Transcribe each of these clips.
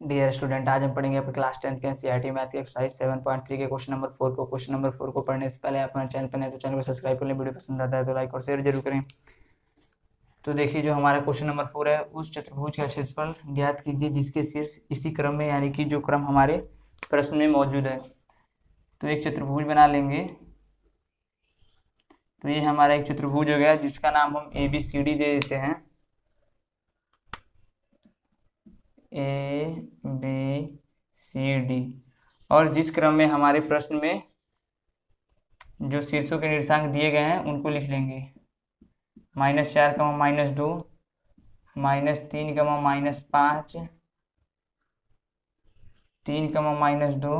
Dear student, आज हम पढ़ेंगे अपने क्लास 10th के एनसीईआरटी मैथ के एक्सरसाइज 7.3 के क्वेश्चन नंबर 4 को। क्वेश्चन नंबर 4 को पढ़ने से पहले आप हमारे चैनल पर नए तो चैनल को सब्सक्राइब कर लें। वीडियो पसंद आता है तो लाइक और शेयर जरूर करें। तो देखिए, जो हमारा क्वेश्चन नंबर 4 है, उस चतुर्भुज का क्षेत्रफल ज्ञात कीजिए जिसके शीर्ष इसी क्रम में, यानी कि जो क्रम हमारे प्रश्न में मौजूद है। तो एक चतुर्भुज बना लेंगे। तो ये हमारा एक चतुर्भुज हो गया जिसका नाम हम ABCD दे देते हैं। ABCD, और जिस क्रम में हमारे प्रश्न में जो शीर्षों के निर्देशांक दिए गए हैं उनको लिख लेंगे। -4, -2, -3, -5, 3, -2,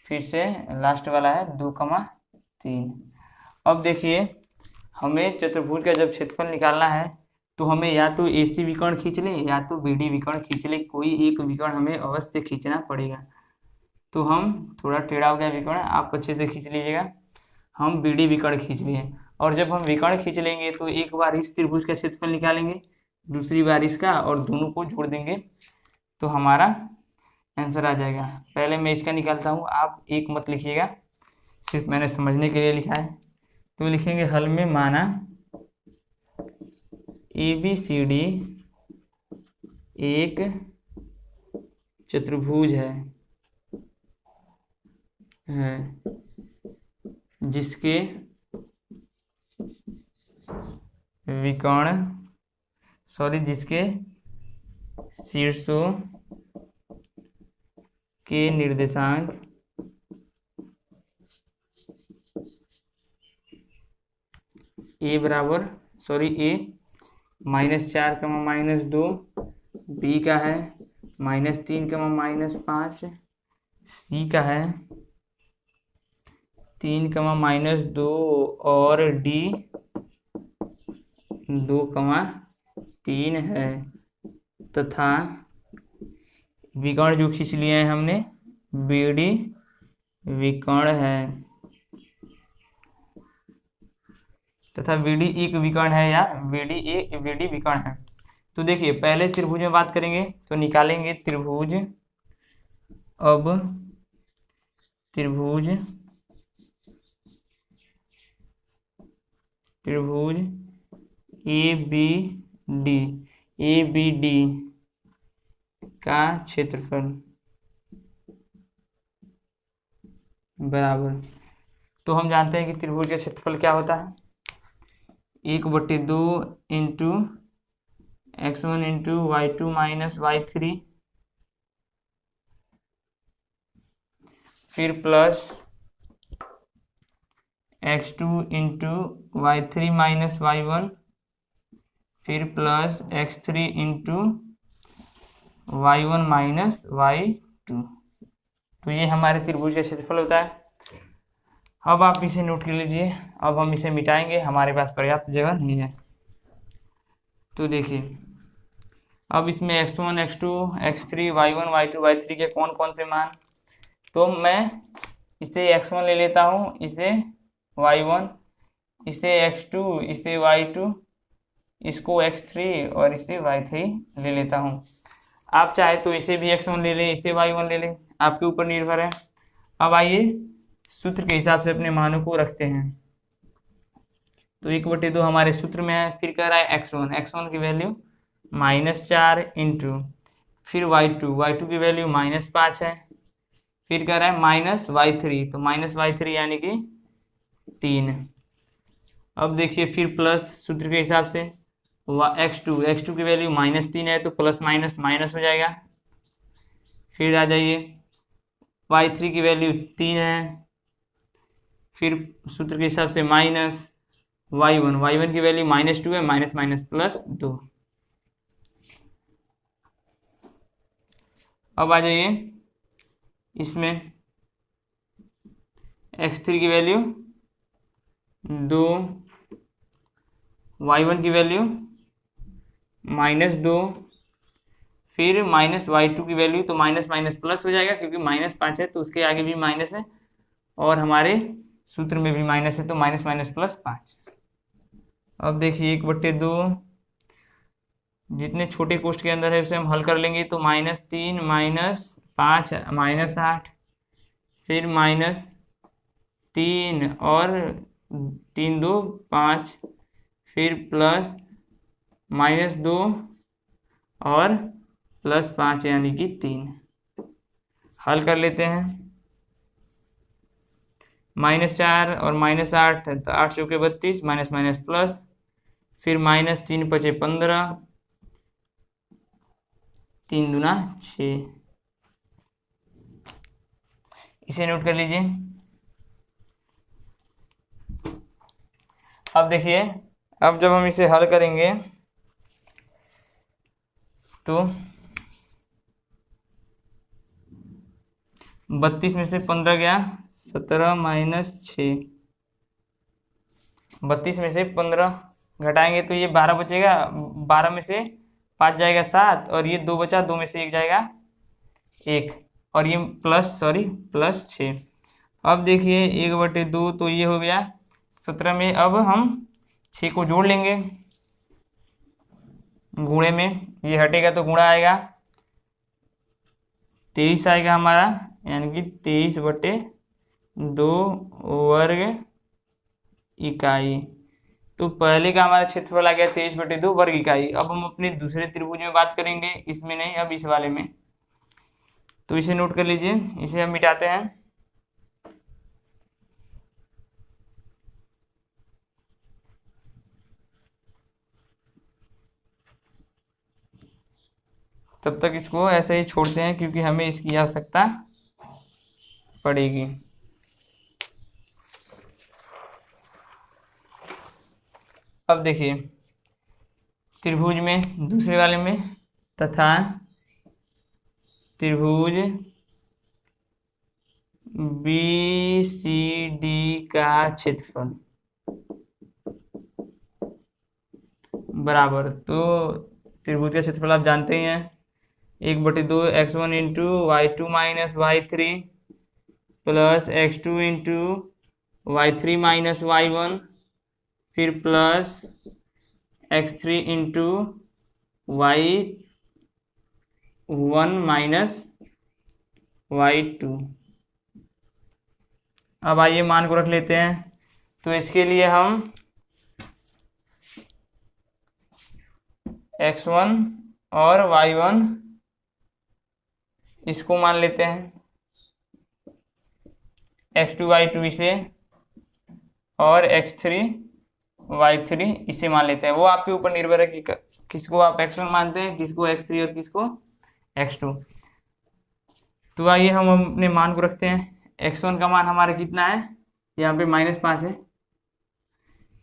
फिर से लास्ट वाला है 2, 3। अब देखिए, हमें चतुर्भुज का जब क्षेत्रफल निकालना है तो हमें या तो AC विकर्ण खींच लें या तो BD विकर्ण खींच लें। कोई एक विकर्ण हमें अवश्य खींचना पड़ेगा। तो हम, थोड़ा टेढ़ा हो गया विकर्ण, आप अच्छे से खींच लीजिएगा। हम BD विकर्ण खींच लिए, और जब हम विकर्ण खींच लेंगे तो एक बार इस त्रिभुज का क्षेत्रफल निकालेंगे, दूसरी बार इसका, और दोनों को जोड़ देंगे तो हमारा आंसर आ जाएगा। पहले मैं इसका निकालता हूँ, आप एक मत लिखिएगा, सिर्फ मैंने समझने के लिए लिखा है। तो लिखेंगे हल में, माना ABCD एक चतुर्भुज है जिसके जिसके शीर्षों के निर्देशांक A -4, -2, B का है -3, -5, C का है 3, -2, और D 2, 3 है, तथा विकर्ण जो खींच लिए हैं हमने BD विकर्ण है, तथा BD एक विकर्ण है या BD विकर्ण है। तो देखिए, पहले त्रिभुज में बात करेंगे तो निकालेंगे त्रिभुज। अब त्रिभुज ABD का क्षेत्रफल बराबर। तो हम जानते हैं कि त्रिभुज का क्षेत्रफल क्या होता है, 1/2 into x1 into y2 minus y3, फिर plus x2 into y3 minus y1, फिर plus x3 into y1 minus y2। तो ये हमारे त्रिभुज का क्षेत्रफल होता है। अब आप इसे नोट कर लीजिए। अब हम इसे मिटाएंगे, हमारे पास पर्याप्त जगह नहीं है। तो देखिए, अब इसमें x1, x2, x3, y1, y2, y3 के कौन कौन से मान, तो मैं इसे x1 ले लेता हूँ, इसे y1, इसे x2, इसे y2, इसको x3 और इसे y3 ले लेता हूँ। आप चाहे तो इसे भी x1 ले लें, इसे y1 ले लें, आपके ऊपर निर्भर है। अब आइए सूत्र के हिसाब से अपने मानों को रखते हैं। तो 1/2 हमारे सूत्र में है, फिर कह रहा है x1 की वैल्यू -4 इंटू, फिर y2 की वैल्यू -5 है, फिर कह रहा है -y3, तो -y3 यानी कि 3। अब देखिए, फिर प्लस सूत्र के हिसाब से x2 की वैल्यू -3 है, तो प्लस माइनस माइनस हो जाएगा। फिर आ जाइए, y3 की वैल्यू 3 है, फिर सूत्र के हिसाब से माइनस y1 की वैल्यू -2 है, माइनस माइनस प्लस 2। अब आ जाइए, इसमें x3 की वैल्यू 2, y1 की वैल्यू -2, फिर -y2 की वैल्यू, तो माइनस माइनस प्लस हो जाएगा क्योंकि -5 है तो उसके आगे भी माइनस है, और हमारे सूत्र में भी माइनस है, तो माइनस माइनस प्लस 5। अब देखिए 1/2 जितने छोटे कोष्ठ के अंदर है उसे हम हल कर लेंगे। तो -3 -5 -8, फिर -3 और 3 2 5, फिर प्लस -2 और +5 यानी कि 3। हल कर लेते हैं। -4 और -8 तो 8 चौके 32, माइनस माइनस प्लस, फिर -3 5 15, 3 दूना 6। इसे नोट कर लीजिए। अब देखिए, अब जब हम इसे हल करेंगे तो 32 में से 15 गया, 17 -6, 32 में से 15 घटाएंगे तो ये 12 बचेगा। 12 में से 5 जाएगा 7, और ये 2 बचा, 2 में से 1 जाएगा 1, और ये +6। अब देखिए 1/2 तो ये हो गया 17 में। अब हम 6 को जोड़ लेंगे गुणे में, ये हटेगा तो गुणा आएगा, 23 आएगा हमारा, यानी कि 23/2 वर्ग इकाई। तो पहले का हमारा क्षेत्रफल आ गया 23/2 वर्ग इकाई। अब हम अपने दूसरे त्रिभुज में बात करेंगे, इसमें नहीं, अब इस वाले में। तो इसे नोट कर लीजिए, इसे हम मिटाते हैं। तब तक इसको ऐसे ही छोड़ते हैं क्योंकि हमें इसकी आवश्यकता पड़ेगी। अब देखिए त्रिभुज में, दूसरे वाले में, तथा त्रिभुज BCD का क्षेत्रफल बराबर। तो त्रिभुज का क्षेत्रफल आप जानते ही हैं, 1/2 x1 into y2 minus y3 plus x2 into y3 minus y1, फिर plus x3 into y1 minus y2। अब आइए मान को रख लेते हैं। तो इसके लिए हम x1 और y1 इसको मान लेते हैं, x2 y2 इसे, और x3 y3 इसे मान लेते हैं। वो आपके ऊपर निर्भर है कि किसको आप x1 मानते हैं, किसको x3 और किसको x2। तो आइए हम अपने मान को रखते हैं। x1 का मान हमारा कितना है, यहाँ पे -5 है।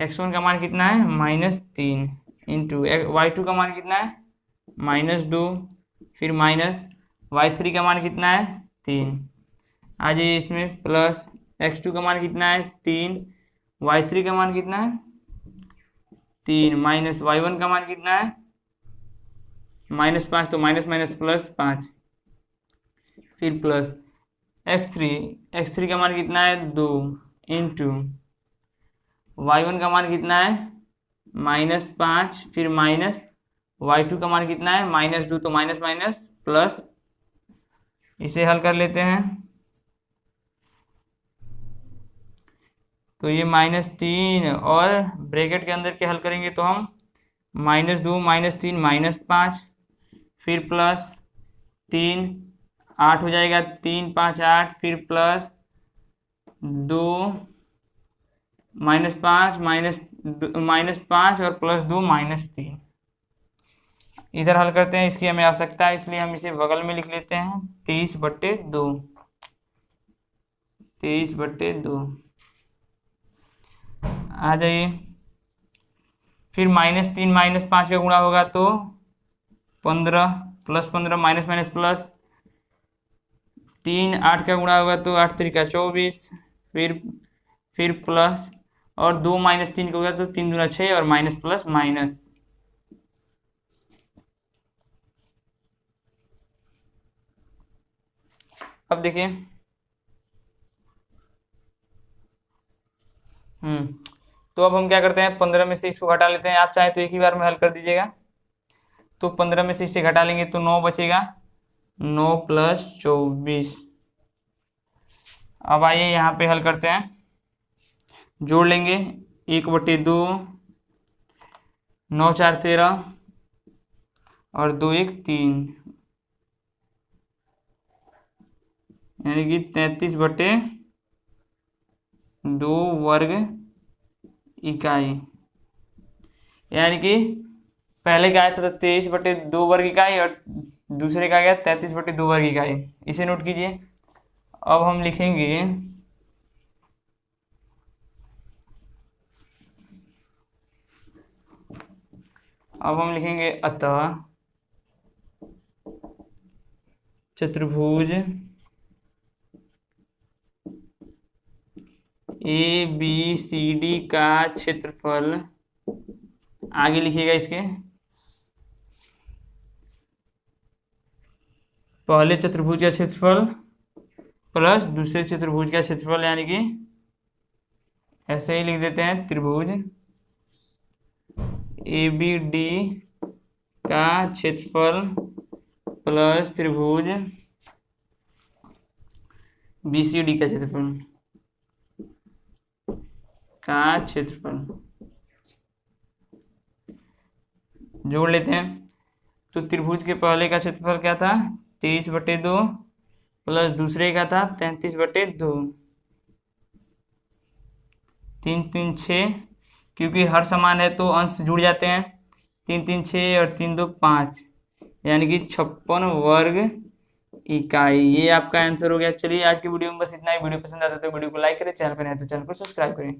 x1 का मान कितना है, -3, इंटू y2 का मान कितना है, -2, फिर माइनस y3 का मान कितना है, 3। आ जाइए इसमें, प्लस x2 का मान कितना है, 3, y3 का मान कितना है, 3, माइनस y1 का मान कितना है, -5, तो माइनस माइनस प्लस 5, फिर प्लस x3 का मान कितना है, 2, इंटू y1 का मान कितना है, -5, फिर माइनस y2 का मान कितना है, -2, तो माइनस माइनस प्लस। इसे हल कर लेते हैं। तो ये -3 और ब्रैकेट के अंदर के हल करेंगे तो हम -2 -3 -5, फिर प्लस 3, 8 हो जाएगा, 3 5 8, फिर प्लस 2 -5 -5 और +2 -3। इधर हल करते हैं, इसकी हमें आवश्यकता है इसलिए हम इसे बगल में लिख लेते हैं, 23/2, 23/2। आ जाइए, फिर -3 -5 का गुणा होगा तो 15, +15, माइनस माइनस प्लस, 3 8 का गुणा होगा तो 8 3 का 24, फिर प्लस, और 2 -3 का होगा तो 3 दूना 6, और माइनस प्लस माइनस। अब देखिए, तो अब हम क्या करते हैं, 15 में से इसको घटा लेते हैं। आप चाहे तो एक ही बार में हल कर दीजिएगा। तो 15 में से इसे घटा लेंगे तो 9 बचेगा, 9 + 24। अब आइए यहाँ पे हल करते हैं, जोड़ लेंगे 1/2, 9 4 13 और 2 1 3, यानी कि 33/2 वर्ग इकाई। यानी कि पहले का आया था 23/2 वर्ग इकाई और दूसरे का गया 33/2 वर्ग इकाई। इसे नोट कीजिए। अब हम लिखेंगे अतः चतुर्भुज ABCD का क्षेत्रफल, आगे लिखिएगा इसके, पहले चतुर्भुज का क्षेत्रफल प्लस दूसरे चतुर्भुज का क्षेत्रफल, यानी कि ऐसे ही लिख देते हैं, त्रिभुज ABD का क्षेत्रफल प्लस त्रिभुज BCD का क्षेत्रफल जोड़ लेते हैं। तो त्रिभुज के पहले का क्षेत्रफल क्या था, 23/2 प्लस दूसरे का था 33/2, 3 3 6, क्योंकि हर समान है तो अंश जुड़ जाते हैं, 3 3 6 और 3 2 5, यानी कि 56 वर्ग इकाई। ये आपका आंसर हो गया। चलिए आज की वीडियो में बस इतना ही। वीडियो पसंद आता है तो वीडियो को लाइक करें, चैनल पर नए तो चैनल को सब्सक्राइब करें।